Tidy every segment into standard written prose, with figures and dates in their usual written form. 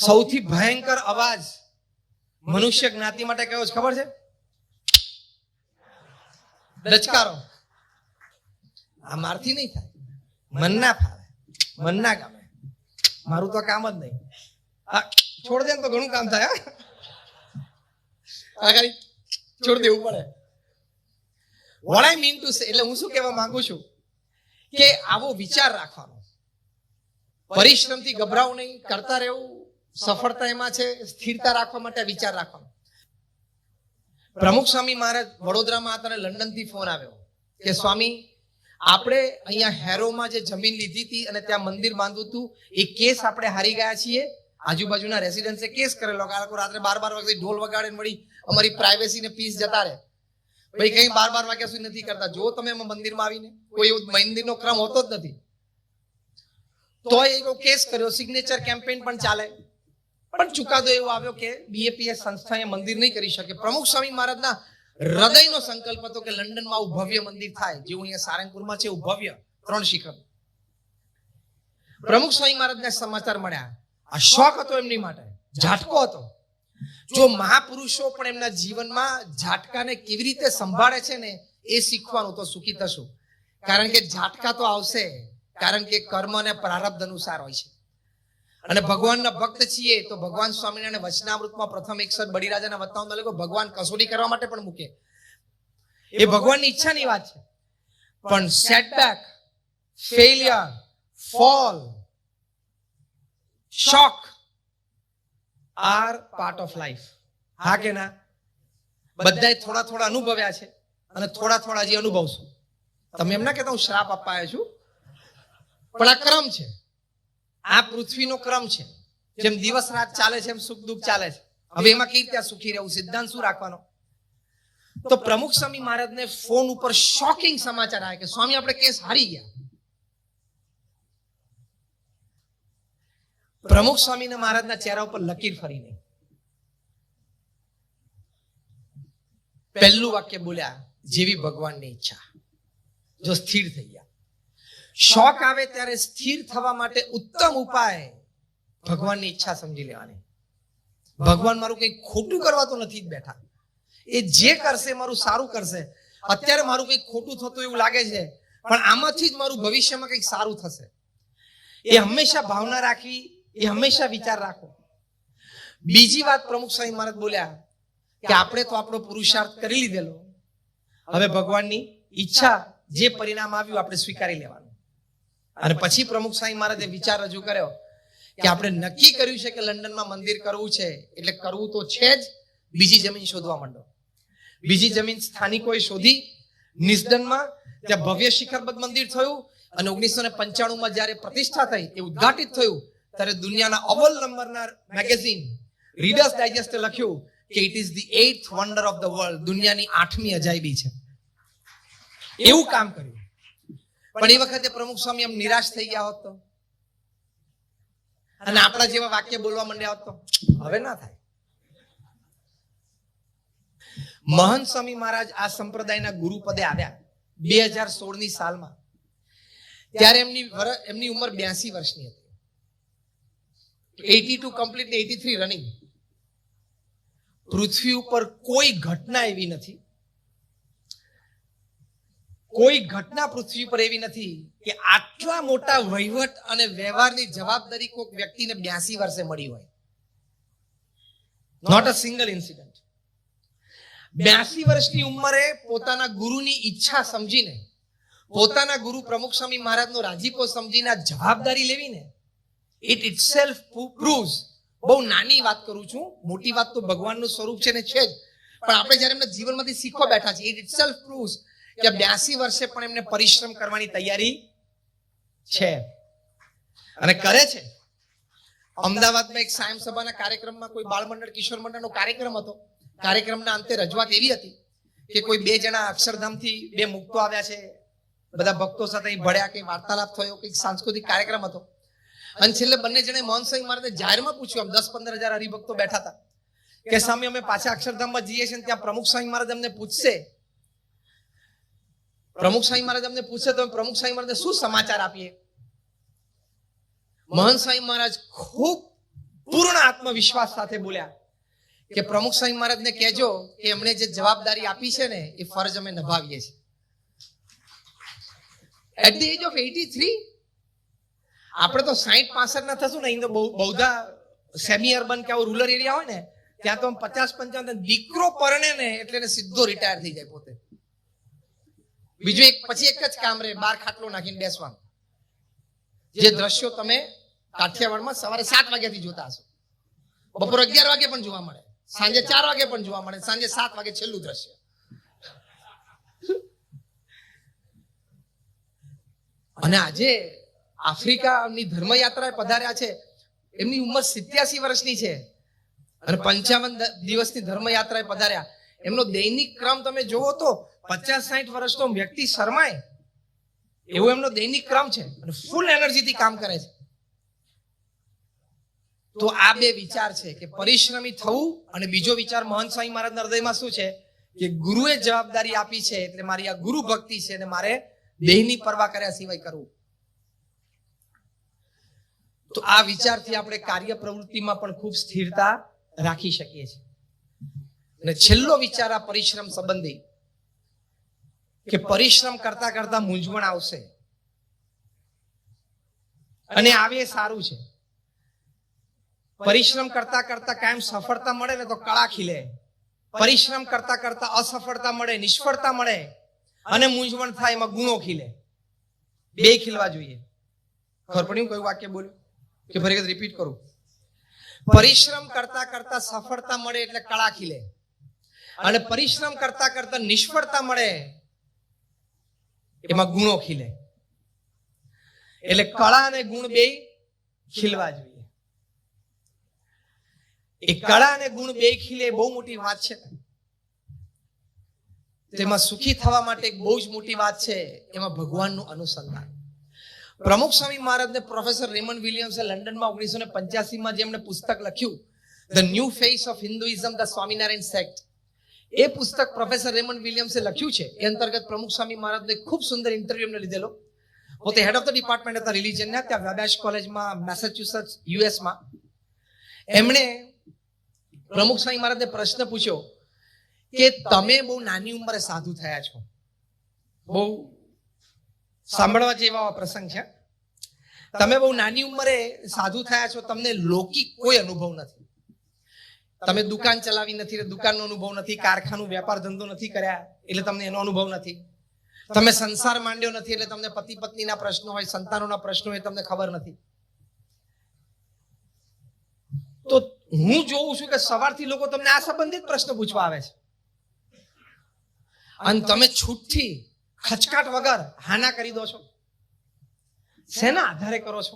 સૌથી ભયંકર અવાજ મનુષ્ય જ્ઞાતિ માટે કયો છે ખબર છે? ડચકારો. આ મારથી નહીં થાય, મન ના ફાવે, મન ના ગમે, મારું તો કામ જ નહીં. છોડ દે તો ઘણું કામ થાય. છોડ દેવું પડે. What I mean to say, એટલે હું શું કહેવા માંગુ છું કે આવો વિચાર રાખવાનો, પરિશ્રમથી ગભરાવું નહીં, કરતા રહેવું, સફળતા એમાં છે, સ્થિરતા રાખવા માટે વિચાર રાખવાનો. પ્રમુખ સ્વામી મહારાજ વડોદરામાં હતા અને લંડન થી ફોન આવ્યો કે સ્વામી આપણે અહીંયા હેરોમાં જે જમીન લીધી હતી અને ત્યાં મંદિર બાંધવું હતું, એ કેસ આપણે હારી ગયા છીએ. આજુબાજુના રેસિડન્સે કેસ કરેલો, રાત્રે 12 વાગે ઢોલ વગાડે મળી અમારી પ્રાઇવેસી ને પીસ જતા રહે. ભાઈ કઈ 12 વાગ્યા સુધી નથી કરતા. જો તમે મંદિરમાં આવીને કોઈ મંદિરનો ક્રમ હોતો જ નથી, તો એ કેસ કર્યો, સિગ્નેચર કેમ્પેન પણ ચાલે, પણ ચુકાદો એવો આવ્યો કે બીએપીએસ સંસ્થા મંદિર નહીં કરી શકે. પ્રમુખ સ્વામી મહારાજના હૃદયનો સંકલ્પ હતો કે લંડનમાં આવું ભવ્ય મંદિર થાય, જેવું અહીંયા સારંગપુરમાં છે એવું ભવ્ય 3 શિખર. પ્રમુખ સ્વામી મહારાજને સમાચાર મળ્યા. આ શોખ હતો એમની માટે, ઝાટકો હતો. જો મહાપુરુષો પણ એમના જીવનમાં ઝાટકાને કેવી રીતે સંભાળે છે ને, એ શીખવાનું, તો સુખી થશું. કારણ કે ઝાટકા તો આવશે, કારણ કે કર્મ અને પ્રારબ્ધ અનુસાર હોય છે. અને ભગવાનના ભક્ત છીએ તો ભગવાન સ્વામિનારાયણ વચનામૃતમાં પ્રથમ 61 બળીરાજાના વતનાઓમાં લખ્યું ભગવાન કસોટી કરવા માટે પણ મૂકે. એ ભગવાનની ઈચ્છાની વાત છે. પણ setback, failure, fall, shock are part of life. હા કે ના? બધાએ થોડા થોડા અનુભવ્યા છે અને થોડા થોડા જે અનુભવશું. તમે એમ ના કહેતા હું શ્રાપ આપવા આવ્યો છું, પણ આ ક્રમ છે, આ પૃથ્વીનો ક્રમ છે. જેમ દિવસ રાત ચાલે છે એમ સુખ દુઃખ ચાલે છે. હવે એમાં કેવી રીતે સુખી રહેવું, સિદ્ધાંત શું રાખવાનો? તો પ્રમુખ સ્વામી મહારાજને ફોન ઉપર શોકિંગ સમાચાર આવ્યા કે સ્વામી આપણે કેસ હારી ગયા. પ્રમુખ સ્વામી મહારાજના ચહેરા ઉપર લકીર ફરી નહીં. પહેલું વાક્ય બોલ્યા, જેવી ભગવાનની ઈચ્છા. જો સ્થિર થઈ ગયા. શોક આવે ત્યારે સ્થિર થવા માટે ઉત્તમ ઉપાય ભગવાનની ઈચ્છા સમજી લેવાની. ભગવાન મારું કંઈ ખોટું કરવા તો નથી જ બેઠા, એ જે કરશે મારું સારું કરશે. અત્યારે મારું કંઈક ખોટું થતું એવું લાગે છે, પણ આમાંથી જ મારું ભવિષ્યમાં કંઈક સારું થશે. એ હંમેશા ભાવના રાખવી, એ હંમેશા વિચાર રાખો. બીજી વાત પ્રમુખ સ્વામી મહારાજ બોલ્યા કે આપણે તો આપણો પુરુષાર્થ કરી લીધેલો, હવે ભગવાનની ઈચ્છા જે પરિણામ આવ્યું આપણે સ્વીકારી લેવાનું. અને પછી પ્રમુખ સ્વામી મહારાજે વિચાર રજૂ કર્યો કે આપણે નક્કી કર્યું છે કે લંડનમાં મંદિર કરવું છે, એટલે કરવું તો છે જ. બીજી જમીન શોધવા માંડો. બીજી જમીન સ્થાનિકોએ શોધી. નિસ્દનમાં ત્યાં ભવ્ય શિખરબદ્ધ મંદિર થયું અને 1995માં જ્યારે પ્રતિષ્ઠા થઈ, એ ઉદ્ઘાટિત થયું, ત્યારે દુનિયાના અવ્વલ નંબરના મેગેઝિન રીડર્સ ડાયજેસ્ટે લખ્યું કે it is the 8th wonder of the world, દુનિયાની 8મી અજાયબી છે. એવું કામ કર્યું. પણ એ વખતે પ્રમુખ સ્વામી એમ નિરાશ થઈ ગયા હોત તો, અને આપણા જેવા વાક્ય બોલવા માંડ્યા હોત તો, હવે ના થાય. મહંત સ્વામી મહારાજ આ સંપ્રદાયના ગુરુ પદે આવ્યા 2016ની સાલમાં. ત્યારે એમની ઉંમર 82 વર્ષની હતી. 82 કમ્પ્લીટ, 83 રનિંગ. પૃથ્વી ઉપર કોઈ ઘટના એવી નથી, કોઈ ઘટના પૃથ્વી પર એવી નથી કે આટલા મોટા વહીવટ અને વ્યવહારની જવાબદારી કોઈક વ્યક્તિને 82 વર્ષે મળી હોય. Not a single incident. 82 વર્ષની ઉંમરે પોતાના ગુરુની ઈચ્છા સમજીને, પોતાના ગુરુ પ્રમુખ સ્વામી મહારાજનો રાજીપો સમજીને આ જવાબદારી લેવીને, ઇટ ઇટસેલ્ફ પ્રૂવ્સ. બહુ નાની વાત કરું છું, મોટી વાત તો ભગવાનનું સ્વરૂપ છે ને છે જ, પણ આપણે જયારે એમના જીવનમાંથી શીખવા બેઠા છીએ, ઇટ ઇટસેલ્ફ પ્રૂવ્સ કે 82 વર્ષે પણ એમને પરિશ્રમ કરવાની તૈયારી છે અને કરે છે. અમદાવાદમાં એક સાયમ સભાના કાર્યક્રમમાં કોઈ બાળ મંડળ, કિશોર મંડળનો કાર્યક્રમ હતો. કાર્યક્રમના અંતે રજૂઆત એવી હતી કે કોઈ 2 જણા અક્ષરધામથી 2 મુક્તો આવ્યા છે, બધા ભક્તો સાથે ભળ્યા, કંઈ વાર્તાલાપ થયો, કંઈક સાંસ્કૃતિક કાર્યક્રમ હતો. અને છેલ્લે બંને જણે મહંત સ્વામી મહારાજે જાહેરમાં પૂછ્યું, આમ 10-15 હજાર હરિભક્તો બેઠા હતા, કે સ્વામી અમે પાછા અક્ષરધામમાં જઈએ છીએ, ત્યાં પ્રમુખ સ્વામી મહારાજ અમને પૂછશે, પ્રમુખ સ્વામી મહારાજ અમને પૂછે તો પ્રમુખ સ્વામી મહારાજને શું સમાચાર આપીએ? મહંત સ્વામી મહારાજ ખૂબ પૂર્ણ આત્મવિશ્વાસ સાથે બોલ્યા કે પ્રમુખ સ્વામી મહારાજને કહેજો કે એમણે જે જવાબદારી આપી છે ને એ ફરજ અમે નિભાવીએ છીએ. એટ ધ એજ ઓફ 83 આપણે તો 60-65 ના થશું ને અહીં તો બહુધા સેમી અર્બન કે રૂરલ એરિયા હોય ને ત્યાં તો 50-55 દીકરો પરણે ને એટલે એને સીધો રિટાયર થઈ જાય પોતે. બીજું પછી એક જ કામ રહે, બાર ખાટલો નાખીને બેસવાનું. જે દ્રશ્યો તમે કાઠિયાવાડમાં સવારે 7 વાગ્યાથી જોતા હશો, બપોર 11 વાગે પણ જોવા મળે, સાંજે 4 વાગે પણ જોવા મળે, સાંજે 7 વાગે છેલ્લું દ્રશ્ય. અને આજે આફ્રિકાની ધર્મયાત્રાએ પધાર્યા છે, એમની ઉંમર 87 વર્ષની છે અને 55 દિવસની ધર્મયાત્રાએ પધાર્યા. એમનો દૈનિક ક્રમ તમે જોવો તો 50-60 વર્ષનો વ્યક્તિ શરમાય એવો એમનો દૈનિક ક્રમ છે અને ફૂલ એનર્જીથી કામ કરે છે. તો આ બે વિચાર છે કે પરિશ્રમી થવું, અને બીજો વિચાર મહંત સ્વામી મહારાજના હૃદયમાં શું છે કે ગુરુએ જવાબદારી આપી છે એટલે મારી આ ગુરુ ભક્તિ છે અને મારે દેહની પરવા કર્યા સિવાય કરવું. તો આ વિચારથી આપણે કાર્ય પ્રવૃત્તિમાં પણ ખૂબ સ્થિરતા રાખી શકીએ છીએ. અને છેલ્લો વિચાર આ પરિશ્રમ સંબંધી કે પરિશ્રમ કરતા કરતા મૂંઝવણ આવશે અને આવે સારું છે. પરિશ્રમ કરતા કરતા કાયમ સફળતા મળે ને તો કળા ખીલે, પરિશ્રમ કરતા કરતા અસફળતા મળે, નિષ્ફળતા મળે અને મૂંઝવણ થાય એમાં ગુણો ખીલે. બે ખીલવા જોઈએ. ખબર પડી કયું વાક્ય બોલ્યું કે ફરી વખત રિપીટ કરું? પરિશ્રમ કરતા કરતા સફળતા મળે એટલે કળા ખીલે, અને પરિશ્રમ કરતા કરતા નિષ્ફળતા મળે એમાં ગુણો ખીલે. એટલે કળા અને ગુણ બે ખીલવા જોઈએ. એ કળા અને ગુણ બે ખીલે બહુ મોટી વાત છે. તેમાં સુખી થવા માટે એક બહુ જ મોટી વાત છે, એમાં ભગવાનનું અનુસંધાન. પ્રમુખ સ્વામી મહારાજને પ્રોફેસર રેમન્ડ વિલિયમ્સે લંડનમાં 1985માં જેમણે પુસ્તક લખ્યું the new face of Hinduism, the Swaminarayan sect, એ પુસ્તક પ્રોફેસર રેમન્ડ વિલિયમ્સે લખ્યું છે. એ અંતર્ગત પ્રમુખ સ્વામી મહારાજને ખૂબ સુંદર ઇન્ટરવ્યુ એમને લીધેલો. પોતે હેડ ઓફ ધ ડિપાર્ટમેન્ટ હતા રિલિજનના, ત્યાં વેબાશ કોલેજમાં મેસેચ્યુસેટ્સ યુએસમાં. એમણે પ્રમુખ સ્વામી મહારાજને પ્રશ્ન પૂછ્યો કે તમે બહુ નાની ઉંમરે સાધુ થયા છો, બહુ સાંભળવા જેવા પ્રસંગ છે. તમે બહુ નાની ઉંમરે સાધુ થયા છો, તમને લૌકિક કોઈ અનુભવ નથી, તમે દુકાન ચલાવી નથી, દુકાનનો અનુભવ નથી, કારખાનું વેપાર ધંધો નથી કર્યા એટલે તમને એનો અનુભવ નથી, તમે સંસાર માંડ્યો નથી એટલે તમને પતિ પત્નીના પ્રશ્નો હોય, સંતાનોના પ્રશ્નો હોય, તમને ખબર નથી. તો હું જોઉં છું કે સવારથી લોકો તમને આ સંબંધિત પ્રશ્ન પૂછવા આવે છે અને તમે છૂટથી ખચકાટ વગર હાના કરી દો છો. શેના આધારે કરો છો?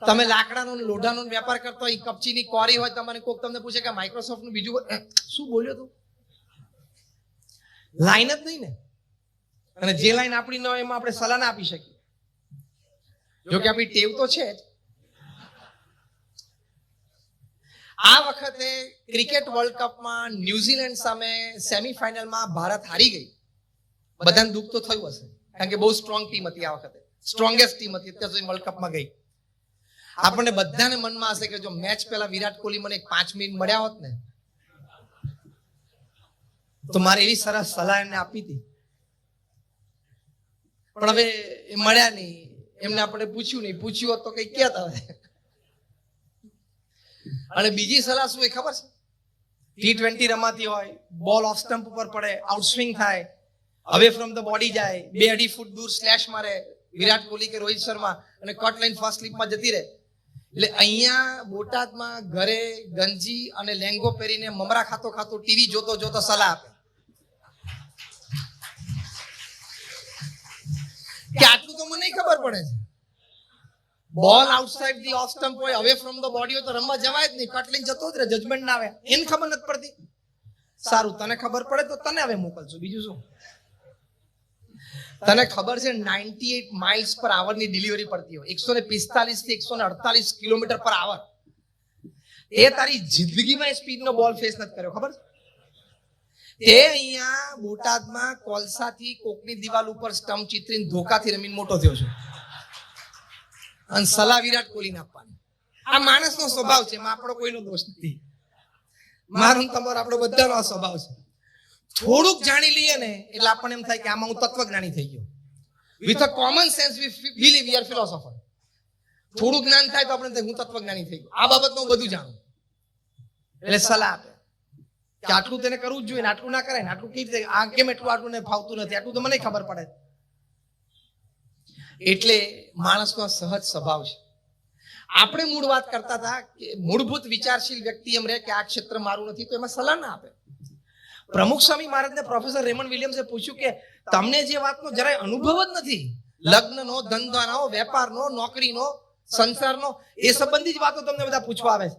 તમે લાકડાનો લોઢાનો વેપાર કરતો હોય, કપચીની કોરી હોય, તમને કોક તમને પૂછે કે માઇક્રોસોફ્ટ નું બીજું શું બોલ્યો તું? લાઈન જ નહીં ને. અને જે લાઈન આપણી ન હોય એમાં આપણે સલાહ ના આપી શકીએ. જો કે આપણી ટેવ તો છે જ. આ વખતે ક્રિકેટ વર્લ્ડ કપમાં ન્યુઝીલેન્ડ સામે સેમીફાઇનલમાં ભારત હારી ગઈ. બધાને દુઃખ તો થયું હશે, કારણ કે બહુ સ્ટ્રોંગ ટીમ હતી આ વખતે, સ્ટ્રોંગેસ્ટ ટીમ હતી અત્યાર સુધી વર્લ્ડ કપમાં ગઈ. આપણને બધાને મનમાં હશે કે જો મેચ પહેલા વિરાટ કોહલી મને 5 મિનિટ મળ્યા હોત ને તો મારે એવી સરસ સલાહ એમને આપી હતી, પણ હવે એ મળ્યા નહીં. એમને આપણે પૂછ્યું નહીં, પૂછ્યું હોત તો કઈ ક્યાં હવે. અને બીજી સલાહ શું એ ખબર છે? T20 રમાતી હોય, બોલ ઓફ સ્ટમ્પ ઉપર પડે, આઉટસ્વિંગ થાય, અવે ફ્રોમ ધ બોડી જાય, 2-2.5 ફૂટ દૂર સ્લેશ મારે વિરાટ કોહલી કે રોહિત શર્મા અને કટ લાઈન ફર્સ્ટ સ્લીપમાં જતી રહે. એટલે અહીંયા બોટાદમાં ઘરે ગંજી અને લેંગો પહેરીને મમરા ખાતો ખાતો ટીવી જોતો જોતો સલાહ આપે કે આટલું તો મને ખબર પડે છે, બોલ આઉટસાઇડ ધી ઓફ સ્ટમ્પ હોય, અવે ફ્રોમ ધ બોડી હોય તો રમવા જવાય જ નહીં, કટ લઈને જતો જ રહે, જજમેન્ટ ના આવે. એને ખબર નથી પડતી. સારું, તને ખબર પડે તો તને હવે મોકલશું, બીજું શું. તને ખબર છે 98 માઇલ્સ પર આવરની ડિલિવરી પડતી હોય, 145 થી 148 કિલોમીટર પર આવર. એ તારી જિંદગીમાં સ્પીડનો બોલ ફેસ નથી કર્યો, ખબર છે? તે અહીંયા બોટાદમાં કોલસાથી કોકની દિવાલ ઉપર સ્ટમ્પ ચિત્રીને ધોકાથી રમીને મોટો થયો છે. અને સલાહ વિરાટ કોહલીને આપવાની. આ માણસનો સ્વભાવ છે, એમાં આપણો કોઈનો દોષ નથી. મારો ને તમારો આપણો બધાનો આ સ્વભાવ છે. થોડુંક જાણી લઈએ ને એટલે આપણને એમ થાય કે આમાં હું તત્વજ્ઞાની થઈ ગયો. With a common sense V believe we are philosopher. થોડું જ્ઞાન થાય તો આપણે હું તત્વજ્ઞાની થઈ ગયો, આ બાબતમાં હું બધું જાણું. એટલે સલાહ આપે કે આટલું તેને કરવું જ જોઈએ ને આટલું ના કરાય ને આટલું કેવી રીતે, આ કેમ એટલું આટલું ને ફાવતું નથી, આટલું તો મને ખબર પડે. એટલે માણસનો સહજ સ્વભાવ છે. આપણે મૂળ વાત કરતા હતા કે મૂળભૂત વિચારશીલ વ્યક્તિ એમ રહે કે આ ક્ષેત્ર મારું નથી તો એમાં સલાહ ના આપે. પ્રમુખ સ્વામી મહારાજને પ્રોફેસર રેમન્ડ વિલિયમ્સે પૂછ્યું કે તમને જે વાતનો જરાય અનુભવ જ નથી, લગ્નનો, ધંધાનો, વેપારનો, નોકરીનો, સંસારનો, એ સંબંધી જ વાતો તમને બધા પૂછવા આવે છે,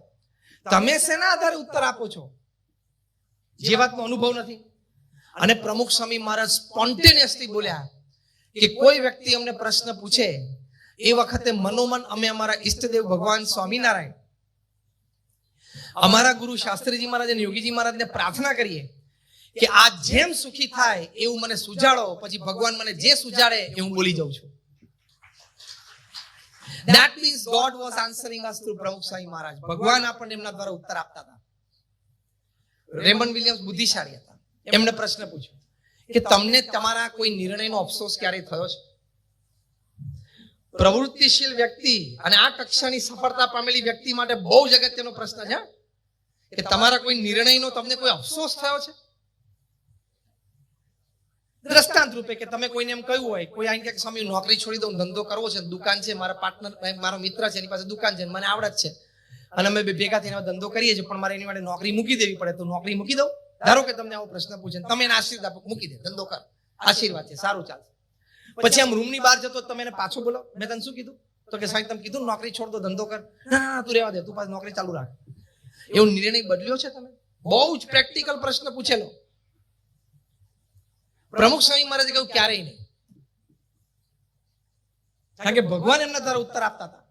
તમે શેના આધારે ઉત્તર આપો છો જે વાતનો અનુભવ નથી? અને પ્રમુખ સ્વામી મહારાજ સ્પોન્ટેનિયસલી બોલ્યા કે કોઈ વ્યક્તિ અમને પ્રશ્ન પૂછે એ વખતે મનોમન અમે અમારા ઈષ્ટદેવ ભગવાન સ્વામિનારાયણ, અમારા ગુરુ શાસ્ત્રીજી મહારાજ અને યોગીજી મહારાજને પ્રાર્થના કરીએ કે આ જેમ સુખી થાય એવું મને સુજાડો, પછી ભગવાન મને જે સુજાડે એ હું બોલી જાઉં છું. That means God was answering us through પ્રમુખ સ્વામી મહારાજ. ભગવાન આપણને એમના દ્વારા ઉત્તર આપતા હતા. રેમન્ડ વિલિયમ્સ બુદ્ધિશાળી હતા. એમને પ્રશ્ન પૂછ્યો કે તમને તમારા કોઈ નિર્ણયનો અફસોસ ક્યારે થયો છે? પ્રવૃત્તિશીલ વ્યક્તિ અને આ કક્ષાની સફળતા પામેલી વ્યક્તિ માટે બહુ જ અગત્યનો પ્રશ્ન છે કે તમારા કોઈ નિર્ણયનો તમને કોઈ અફસોસ થયો છે? દ્રષ્ટાંત રૂપે કે તમે કોઈને એમ કહ્યું હોય, કોઈ આઈને કે સ્વામી નોકરી છોડી દઉં, ધંધો કરવો છે, દુકાન છે, મારા પાર્ટનર મારો મિત્ર છે એની પાસે દુકાન છે, મને આવડત છે અને અમે બે ભેગા થઈને ધંધો કરીએ છીએ, પણ મારે એની માટે નોકરી મૂકી દેવી પડે, તો નોકરી મૂકી દઉં? ધારો કે તમને આવો પ્રશ્ન પૂછે, તમે એને આશીર્વાદ આપો, મૂકી દે, ધંધો કર, આશીર્વાદ છે, સારું ચાલશે. પછી આમ રૂમની બહાર જતો તમે એને પાછો બોલો, મેં તને શું કીધું? તો કે સાહેબ તમે કીધું નોકરી છોડ દો, ધંધો કર. ના, તું રહેવા દે, તું પાછી નોકરી ચાલુ રાખ. એવો નિર્ણય બદલ્યો છે તમે? બહુ જ પ્રેક્ટિકલ પ્રશ્ન પૂછેલો. પ્રમુખ સ્વામી મહારાજે કહ્યું ક્યારેય નહીં, કારણ કે ભગવાન એમના દ્વારા ઉત્તર આપતા હતા.